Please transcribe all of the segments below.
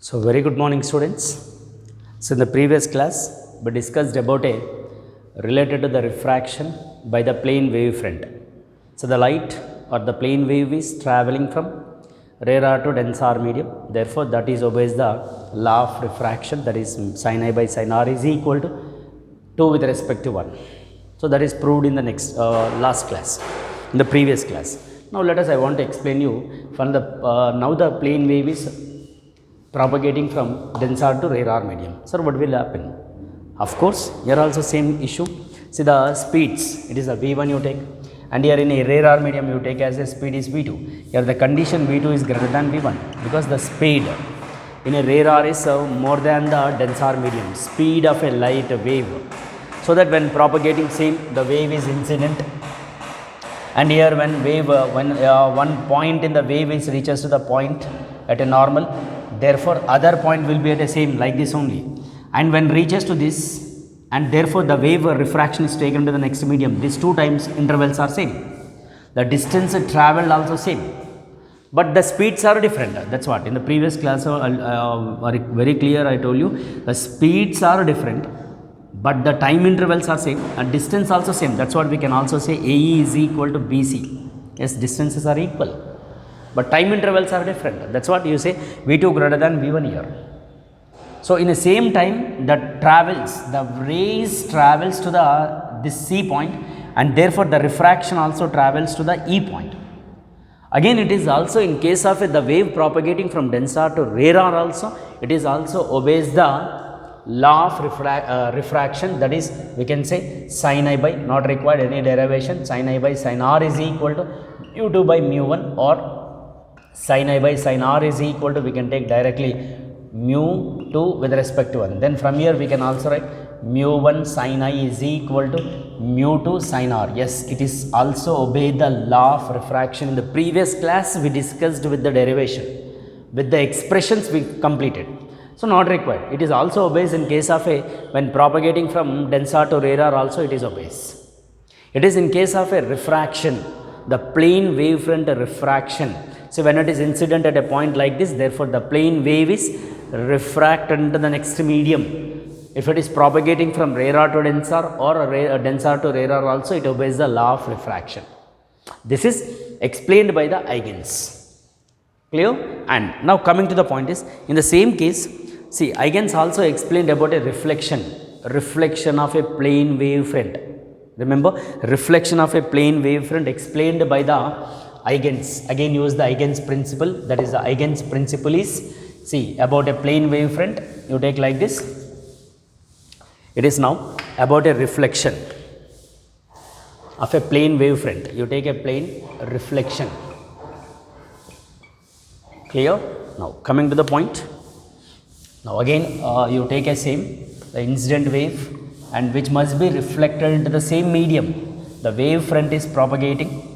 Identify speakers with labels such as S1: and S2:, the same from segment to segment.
S1: So very good morning students. So in the previous class we discussed about a related to the refraction by the plane wavefront. So the light or the plane wave is traveling from rarer to denser medium, therefore that is obeys the law of refraction, that is sin I by sin r is equal to 2 with respect to 1. So that is proved in the next last class, in the previous class. Now let us, I want to explain you from the now the plane wave is propagating from denser to rarer medium. Sir, what will happen? Of course, here also same issue. See the speeds, it is a V1 you take, and here in a rarer medium you take as a speed is V2. Here the condition V2 is greater than V1 because the speed in a rarer is more than the denser medium, speed of a light wave. So that when propagating same, the wave is incident, and here when wave one point in the wave is reaches to the point at a normal, therefore other point will be at the same like this only, and when reaches to this, and therefore the wave refraction is taken to the next medium, these two times intervals are same, the distance traveled also same, but the speeds are different. That's what in the previous class very clear I told you, the speeds are different but the time intervals are same and distance also same. That's what we can also say AE is equal to BC. Yes, distances are equal but time intervals are different. That's what you say V2 greater than V1 here. So in the same time that travels, the rays travels to the this C point, and therefore the refraction also travels to the E point. Again it is also in case of the wave propagating from denser to rarer also, it is also obeys the law of refraction, that is we can say sin I by, not required any derivation, sin I by sin r is equal to mu2 by mu1, or sin I by sin r is equal to, we can take directly mu2 with respect to 1. Then from here we can also write mu1 sin I is equal to mu2 sin r. Yes, it is also obey the law of refraction. In the previous class we discussed with the derivation, with the expressions we completed. So not required. It is also obeys in case of a, when propagating from denser to rarer also it is obeys. It is in case of a refraction, the plane wavefront refraction. So when it is incident at a point like this, therefore the plane wave is refracted into the next medium. If it is propagating from rarer to denser or denser to rarer also, it obeys the law of refraction. This is explained by the eigens. Clear? And now coming to the point is, in the same case, see eigens also explained about a reflection of a plane wavefront. Remember, reflection of a plane wavefront explained by the eigens. Again use the eigens principle, that is the eigens principle is, see about a plane wavefront you take like this. It is now about a reflection of a plane wavefront. You take a plane reflection. Clear? Now coming to the point. Now again you take a same, the incident wave, and which must be reflected into the same medium. The wavefront is propagating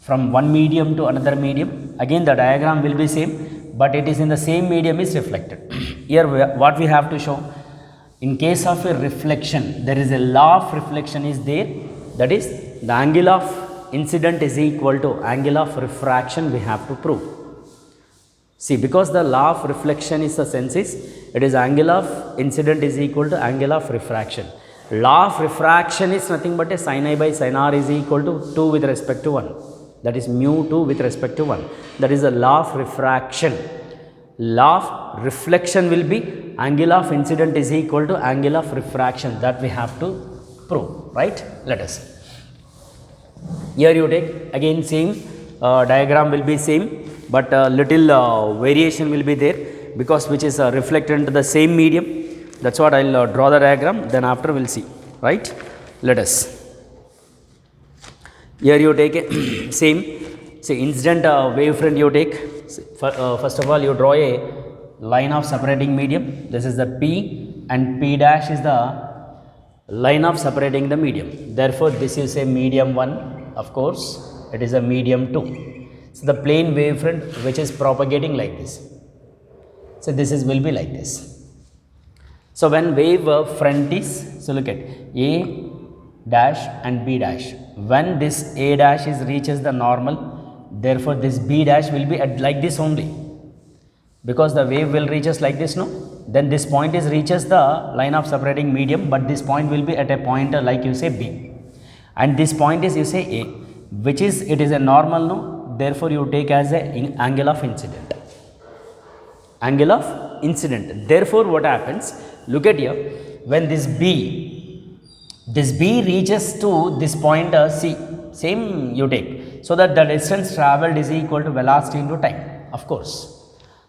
S1: from one medium to another medium. Again the diagram will be same, but it is in the same medium is reflected. Here what we have to show, in case of a reflection, there is a law of reflection is there, that is the angle of incident is equal to angle of refraction we have to prove. See, because the law of reflection is the sense is, it is angle of incident is equal to angle of refraction. Law of refraction is nothing but a sin I by sin r is equal to 2 with respect to 1. That is mu 2 with respect to 1. That is the law of refraction. Law of reflection will be angle of incident is equal to angle of refraction, that we have to prove, right? Let us. Here you take again same diagram will be same, but little variation will be there because which is reflected into the same medium. That's what I'll draw the diagram, then after we'll see, right? Let us. Here you take a same, say incident wavefront you take. First of all you draw a line of separating medium. This is the P, and P dash is the line of separating the medium. Therefore this is a medium 1, of course it is a medium 2. So the plane wavefront which is propagating like this. So this is will be like this. So when wave front is, so look at A dash and B dash. When this A dash is reaches the normal, therefore this B dash will be at like this only. because the wave will reach us like this, no? Then this point is reaches the line of separating medium, but this point will be at a point like you say B, and this point is you say A, which is it is a normal, no? Therefore you take as a angle of incident. Angle of incident. Therefore what happens? Look at here. When this B reaches to this point C, same you take. So that the distance travelled is equal to velocity into time. Of course,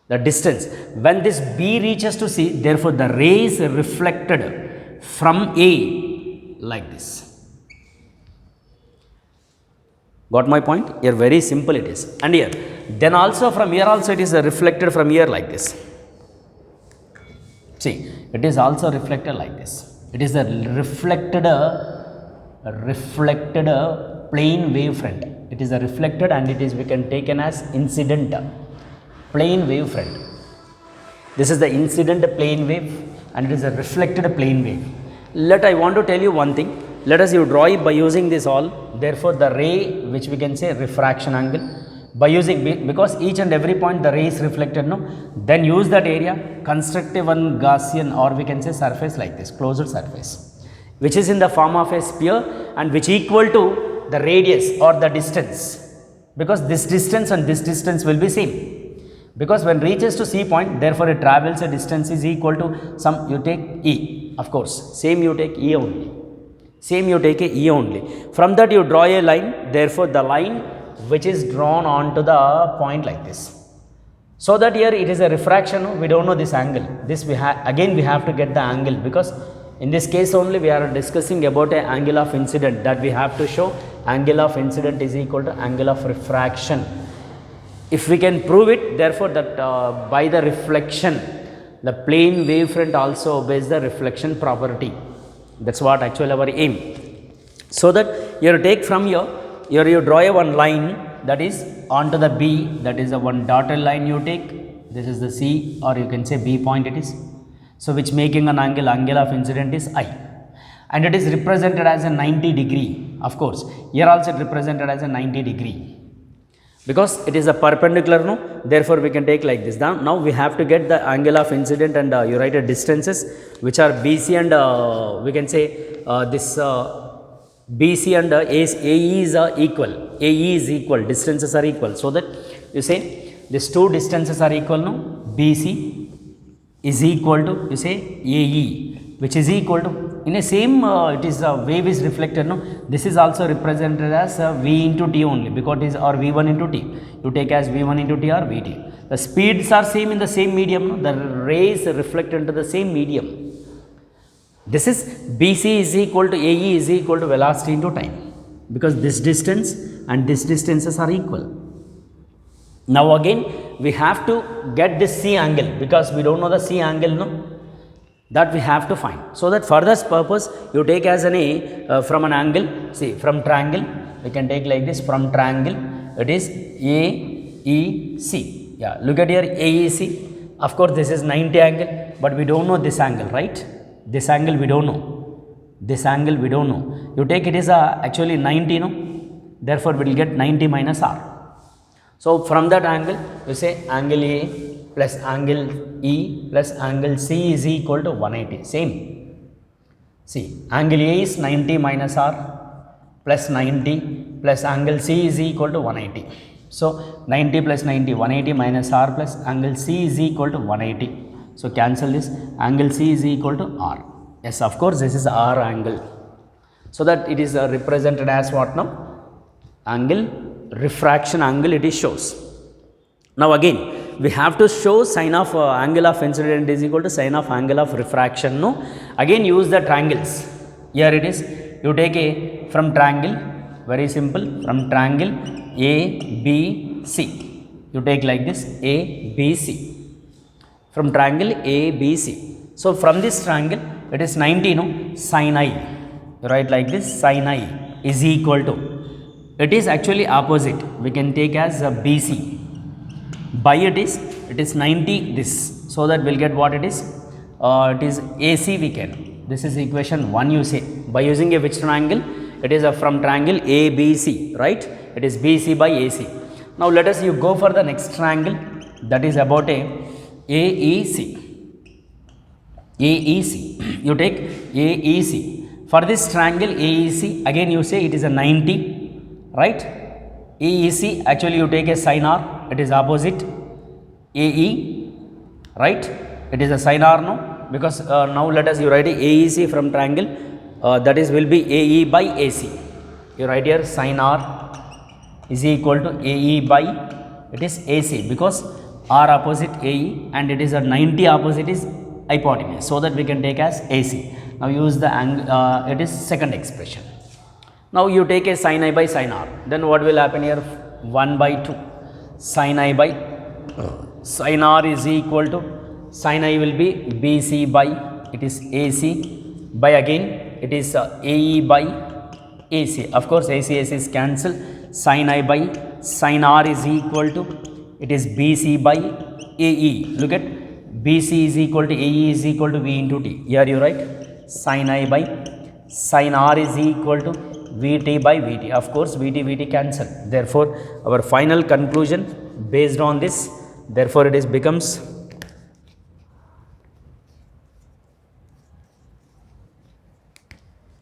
S1: the distance. When this B reaches to C, therefore the ray is reflected from A like this. Got my point? Here very simple it is. And here, then also from here also it is reflected from here like this. See, it is also reflected like this. It is a reflected plane wavefront. It is a reflected, and it is we can taken as incident plane wavefront. This is the incident plane wave, and it is a reflected plane wave. I want to tell you one thing. Let us you draw it by using this all. Therefore the ray, which we can say refraction angle, by using, because each and every point the ray is reflected, no? Then use that area, construct one Gaussian, or we can say surface like this, closed surface, which is in the form of a sphere, and which equal to the radius or the distance, because this distance and this distance will be same, because when reaches to C point, therefore it travels a distance is equal to some, you take E, of course, same you take E only, same you take a E only. From that you draw a line, therefore the line which is drawn onto the point like this. So that here it is a refraction, we don't know this angle. This we have, again we have to get the angle, because in this case only we are discussing about a angle of incident, that we have to show angle of incident is equal to angle of refraction. If we can prove it, therefore that by the reflection, the plane wavefront also obeys the reflection property. That's what actually our aim. So that you take from here, you draw a one line that is onto the B, that is a one dotted line you take. This is the C, or you can say B point it is. So which making an angle of incident is I, and it is represented as a 90 degree. Of course, here also it represented as a 90 degree, because it is a perpendicular, no? Therefore we can take like this. Now we have to get the angle of incident, and you write a distances which are BC and we can say this BC and AE is equal. AE is equal, distances are equal. So that you say these two distances are equal, no? BC is equal to, you say AE, which is equal to, in a same it is wave is reflected, no? This is also represented as V into T only, because it is or V1 into T. You take as V1 into T or Vt. The speeds are same in the same medium, no? The rays reflect into the same medium. This is BC is equal to AE is equal to velocity into time, because this distance and this distances are equal. Now again we have to get this C angle, because we don't know the C angle, no? That we have to find. So that for this purpose you take as an A from an angle, see from triangle we can take like this, from triangle it is AEC. Yeah, look at here AEC. Of course this is 90 angle, but we don't know this angle, right? This angle we don't know. This angle we don't know. You take it is actually 90, no? Therefore we will get 90 minus R. So from that angle you say angle A plus angle E plus angle C is equal to 180. Same. See, angle A is 90 minus R plus 90 plus angle C is equal to 180. So 90 plus 90, 180 minus R plus angle C is equal to 180. So cancel this, angle C is equal to R. Yes, of course this is R angle. So that it is represented as what now? Angle, refraction angle it is shows. Now again we have to show sine of angle of incident is equal to sine of angle of refraction, no? Again use the triangles. Here it is, you take a from triangle, very simple, from triangle ABC. You take like this ABC. From triangle ABC. So from this triangle it is 90, no? Sin I. You write like this, sin I is equal to, it is actually opposite, we can take as BC. By it is 90 this, so that we'll get what it is AC we can, this is equation 1 you say, by using a which triangle, it is from triangle ABC, right? It is BC by AC. Now let us you go for the next triangle, that is about a AEC. AEC. You take AEC. For this triangle AEC, again you say it is a 90, right? AEC, actually you take a sin R, it is opposite AE, right? It is a sin R, no? Because now let us, you write AEC from triangle, that is will be AE by AC. You write here sin R is equal to AE by, it is AC, because R opposite AE and it is a 90 opposite is hypotenuse, so that we can take as AC. Now use the angle, it is second expression. Now you take a sin I by sin R, then what will happen here? 1 by 2 sin I by sin R is equal to, sin I will be BC by, it is AC, by again it is AE by AC. Of course AC is cancelled. Sin I by sin R is equal to, it is BC by AE. Look at BC is equal to AE is equal to V into T. Here you write sin I by sin R is equal to VT by VT. Of course VT cancel. Therefore our final conclusion based on this, therefore it is becomes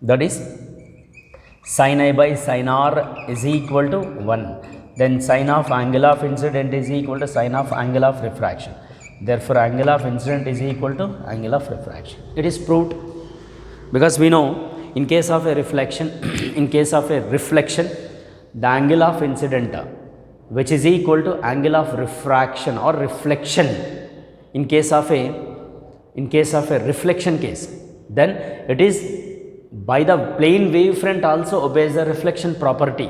S1: that is sin I by sin R is equal to 1. Then sin of angle of incident is equal to sin of angle of refraction. Therefore angle of incident is equal to angle of refraction. It is proved, because we know in case of a reflection in case of a reflection, the angle of incident which is equal to angle of refraction or reflection in case of a reflection case, then it is by the plane wavefront also obeys the reflection property.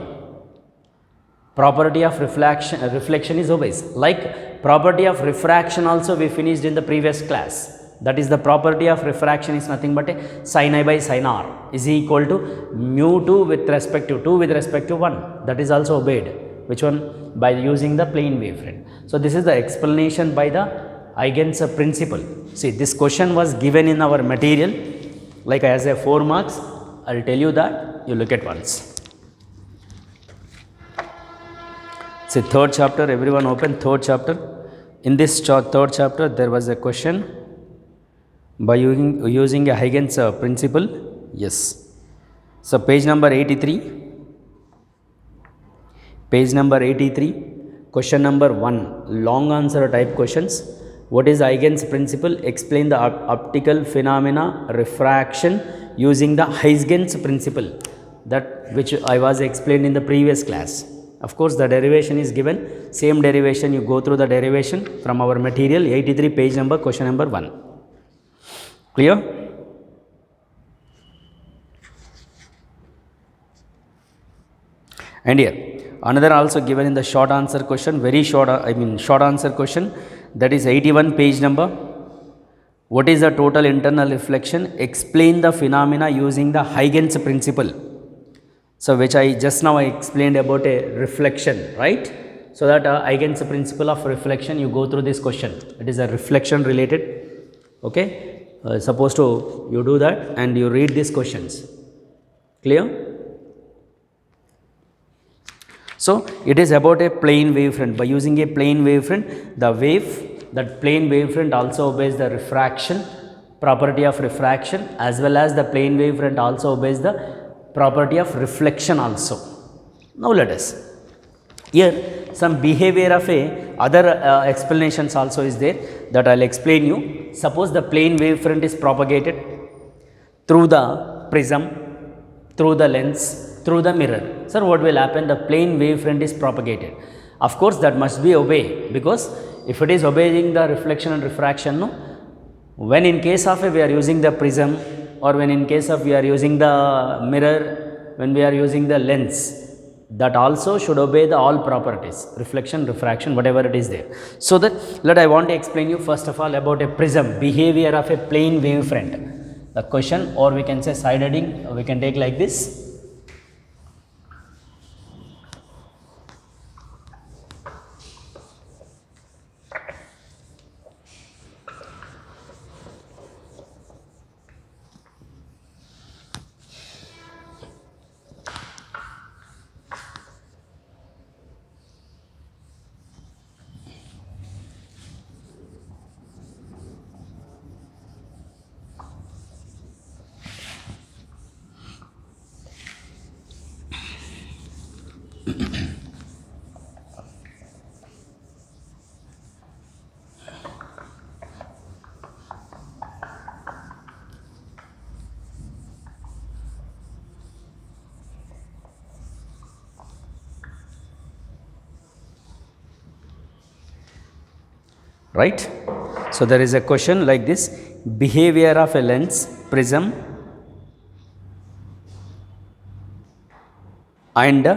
S1: Property of reflection is obeys, like property of refraction also we finished in the previous class. That is the property of refraction is nothing but a sin I by sin R is equal to mu 2 with respect to 2 with respect to 1. That is also obeyed. Which one? By using the plane wavefront. So this is the explanation by the Huygens principle. See, this question was given in our material like as a 4 marks. I will tell you that, you look at once. See, third chapter, everyone open third chapter. In this third chapter there was a question by using a Huygens principle. Yes. So page number 83. Page number 83, question number 1, long answer type questions. What is Huygens principle? Explain the optical phenomena refraction using the Huygens principle, that which I was explained in the previous class. Of course the derivation is given, same derivation, you go through the derivation from our material 83 page number question number 1. Clear? And here another also given in the short answer question, very short, short answer question, that is 81 page number. What is the total internal reflection? Explain the phenomena using the Huygens principle. So which I just now I explained about a reflection, right? So that Huygens principle of reflection, you go through this question. It is a reflection related. Okay, supposed to you do that and you read these questions. Clear? So it is about a plane wavefront. By using a plane wavefront, the wave, that plane wavefront also obeys the refraction property of refraction, as well as the plane wavefront also obeys the property of reflection also. Now let us, here some behavior of a other explanations also is there, that I will explain you. Suppose the plane wavefront is propagated through the prism, through the lens, through the mirror. Sir, what will happen? The plane wavefront is propagated. Of course that must be obeyed, because if it is obeying the reflection and refraction, no, when in case of we are using the prism, or when in case of we are using the mirror, when we are using the lens, that also should obey the all properties, reflection, refraction, whatever it is there. So that let I want to explain you first of all about a prism, behavior of a plane wavefront. The question, or we can say side heading, we can take like this. right? So there is a question like this: behavior of a lens, prism and a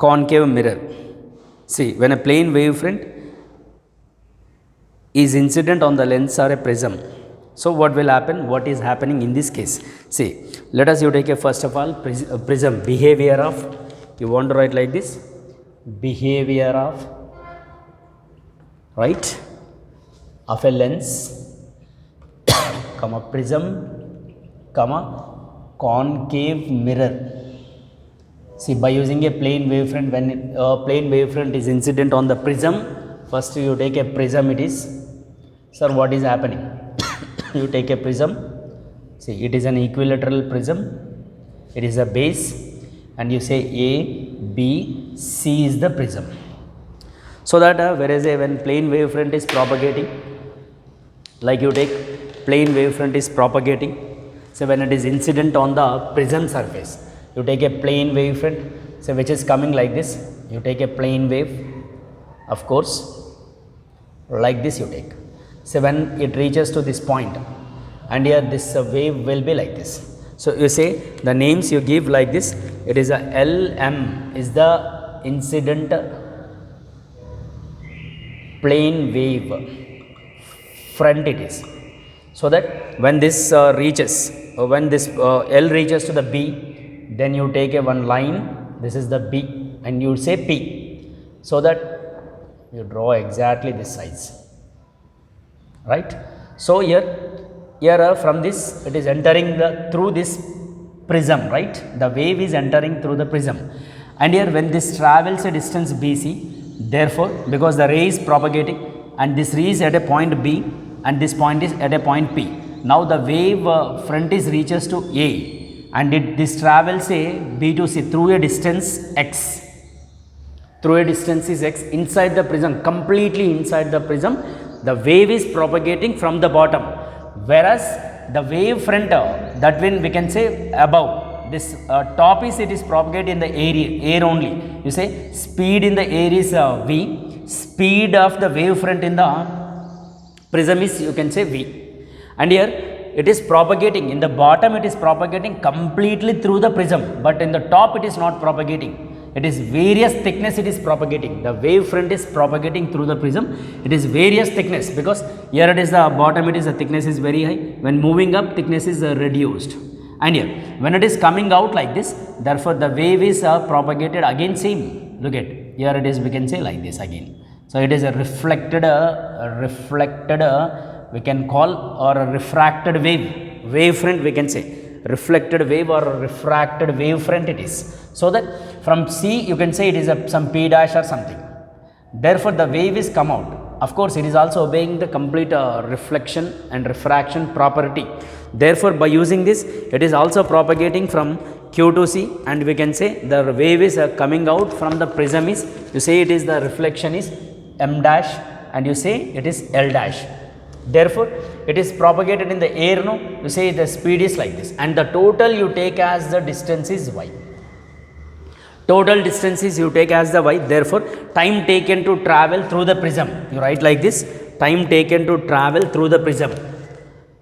S1: concave mirror. See, when a plane wavefront is incident on the lens or a prism, so what will happen? What is happening in this case? See, let us you take a first of all prism, behavior of, you want to write like this: behavior of, right, of a lens, comma prism, comma concave mirror. See, by using a plane wavefront, when a plane wavefront is incident on the prism, first you take a prism. It is, sir, what is happening? You take a prism. See, it is an equilateral prism. It is a base, and you say A, B, C is the prism. So that whereas when plane wavefront is propagating, like you take plane wavefront is propagating. So when it is incident on the prism surface, you take a plane wavefront, so which is coming like this. You take a plane wave, of course, like this you take. So when it reaches to this point, and here this wave will be like this. So you say the names you give like this. It is a LM is the incident plane wave front it is. So that when this reaches, when this L reaches to the B, then you take a one line. This is the B, and you say P. So that you draw exactly this size. Right. So here from this it is entering through this prism, right? The wave is entering through the prism, and here when this travels a distance BC, therefore because the ray is propagating and this ray is at a point B and this point is at a point P. Now the wave front is reaches to A, and this travels a B to C through a distance X. Through a distance is X inside the prism, completely inside the prism. The wave is propagating from the bottom, whereas the wave front, that when we can say above this top is, it is propagated in the air only. You say speed in the air is V, speed of the wave front in the prism is, you can say, V, and here it is propagating in the bottom. It is propagating completely through the prism, but in the top it is not propagating. It is various thickness it is propagating. The wave front is propagating through the prism. It is various thickness, because here it is the bottom, it is the thickness is very high. When moving up, thickness is reduced. And here when it is coming out like this, therefore the wave is propagated again same. Look at here it is, we can say like this again. So it is a reflected we can call, or a refracted wave front we can say. Reflected wave or refracted wave front it is. So that from C you can say it is some P dash or something. Therefore the wave is come out. Of course it is also obeying the complete reflection and refraction property. Therefore by using this, it is also propagating from Q to C, and we can say the wave is coming out from the prism is, you say it is the reflection is M dash, and you say it is L dash. Therefore it is propagated in the air, no, you say the speed is like this, and the total you take as the distance is y. Total distances you take as the y. Therefore time taken to travel through the prism, you write like this: time taken to travel through the prism.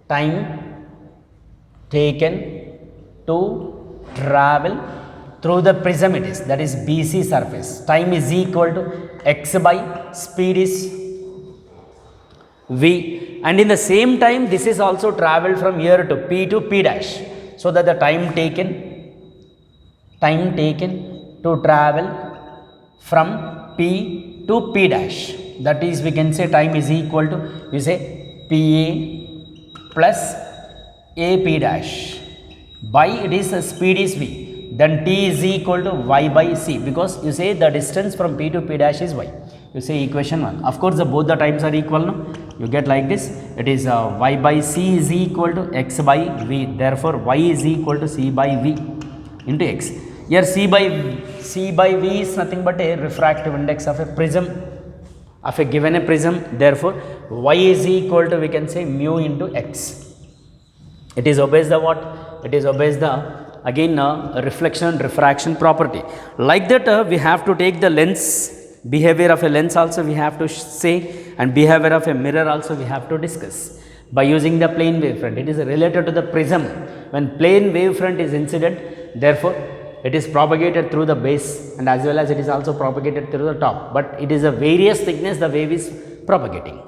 S1: Time taken to travel through the prism it is, that is BC surface. Time is equal to x by speed is v, and in the same time this is also travelled from here to P dash. So that the time taken to travel from P to P dash, that is we can say time is equal to, you say PA plus AP dash by, it is speed is v, then T is equal to y by C, because you say the distance from P to P dash is y. You say equation 1. Of course both the times are equal, no? You get like this: it is y by C is equal to x by v. Therefore y is equal to C by v into x. Here C by v is nothing but a refractive index of a prism, of a given a prism. Therefore y is equal to, we can say, mu into x. It is obeys the what? It is obeys the again reflection and refraction property. Like that we have to take the lens Behavior of a lens also we have to say, and behavior of a mirror also we have to discuss by using the plane wavefront. It is related to the prism. When plane wavefront is incident, therefore it is propagated through the base and as well as it is also propagated through the top, but it is a various thickness the wave is propagating.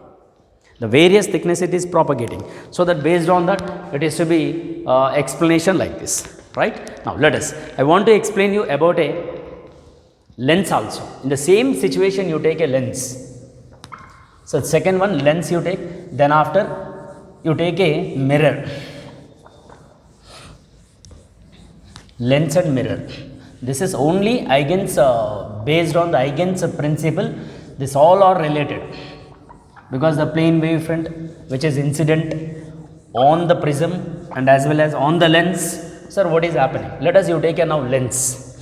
S1: The various thickness it is propagating. So that based on that it is to be explanation like this, right. Now let us, I want to explain you about a lens also. In the same situation you take a lens. So second one lens you take, then after you take a mirror. Lens and mirror. This is only Huygens, based on the Huygens principle. This all are related because the plane wavefront which is incident on the prism and as well as on the lens. Sir, what is happening? Let us you take a now lens.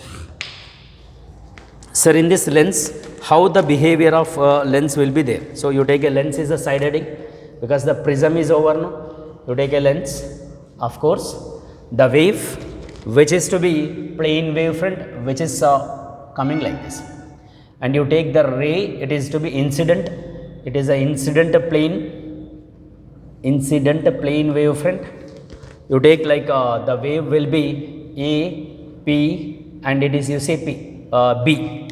S1: Sir, in this lens, how the behavior of lens will be there? So you take a lens is a side heading because the prism is over now. You take a lens, of course, the wave which is to be plane wavefront which is coming like this, and you take the ray, it is to be incident, it is a incident plane wavefront. You take like the wave will be A, P, and it is you say B,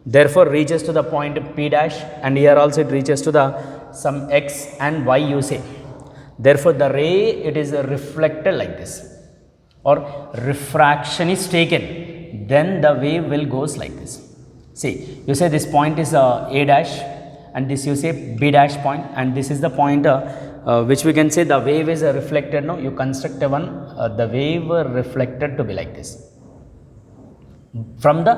S1: therefore reaches to the point P dash, and here also it reaches to the some X and Y you say. Therefore the ray it is reflected like this, or refraction is taken, then the wave will goes like this. See, you say this point is A dash and this you say B dash point, and this is the point which we can say the wave is reflected. No, you construct a one the wave reflected to be like this. From the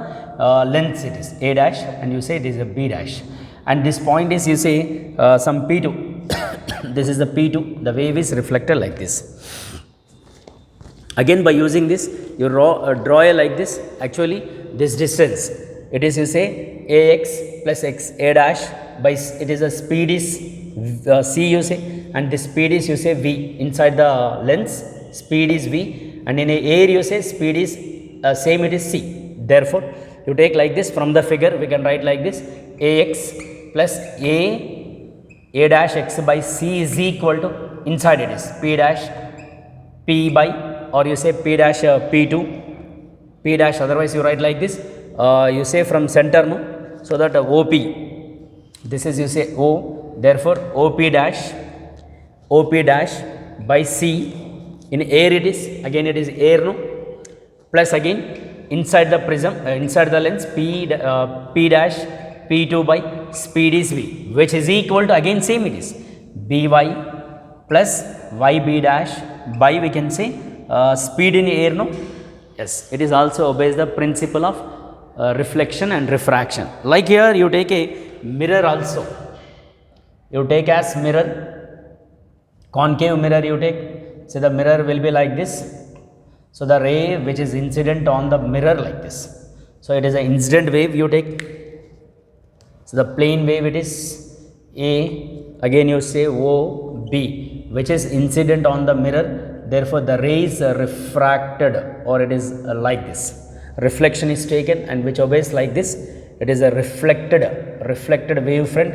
S1: lens it is A dash and you say it is a B dash, and this point is you say some P2 this is the P2, the wave is reflected like this. Again by using this you draw a like this. Actually this distance it is you say Ax plus x A dash by it is a speed is C you say, and this speed is you say V inside the lens, speed is V, and in a air you say speed is same it is C. Therefore you take like this, from the figure we can write like this, Ax plus A dash x by C is equal to, inside it is P dash P by, or you say P dash P2 P dash, otherwise you write like this, you say from center no, so that OP, this is you say O, therefore OP dash by C, in air it is, again it is air no, plus again inside the prism, inside the lens P dash P2 by speed is V, which is equal to, again same it is By plus YB dash by we can say speed in air no. Yes, it is also obeys the principle of reflection and refraction. Like here you take a mirror also, you take as mirror, concave mirror you take, so the mirror will be like this. So the ray which is incident on the mirror like this, so it is an incident wave you take. So the plane wave it is A, again you say O B, which is incident on the mirror, therefore the ray is refracted, or it is like this, reflection is taken and which obeys like this, it is a reflected wavefront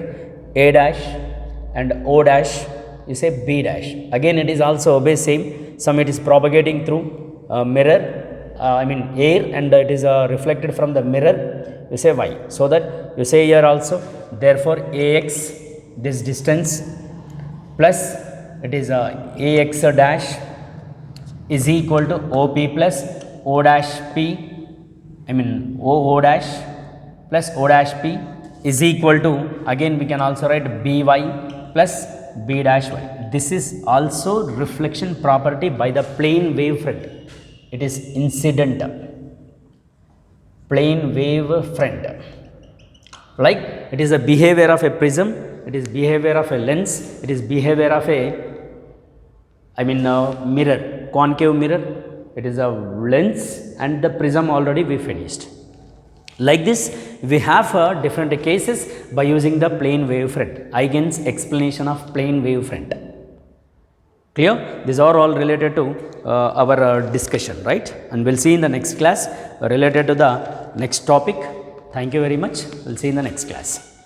S1: A dash and O dash you say B dash, again it is also obeys same, some it is propagating through mirror air, and it is reflected from the mirror, you say Y, so that you say here also, therefore Ax this distance plus it is Ax dash is equal to OP plus O dash P, O dash plus O dash P is equal to, again we can also write By plus B dash Y. This is also reflection property by the plane wavefront. It is incident plane wavefront. Like it is a behavior of a prism, it is behavior of a lens, it is behavior of a mirror, concave mirror, it is a lens, and the prism already we finished. Like this we have different cases by using the plane wavefront, Huygens explanation of plane wavefront. Clear? These are all related to our discussion, right? And we will see in the next class related to the next topic. Thank you very much. We'll see you in the next class.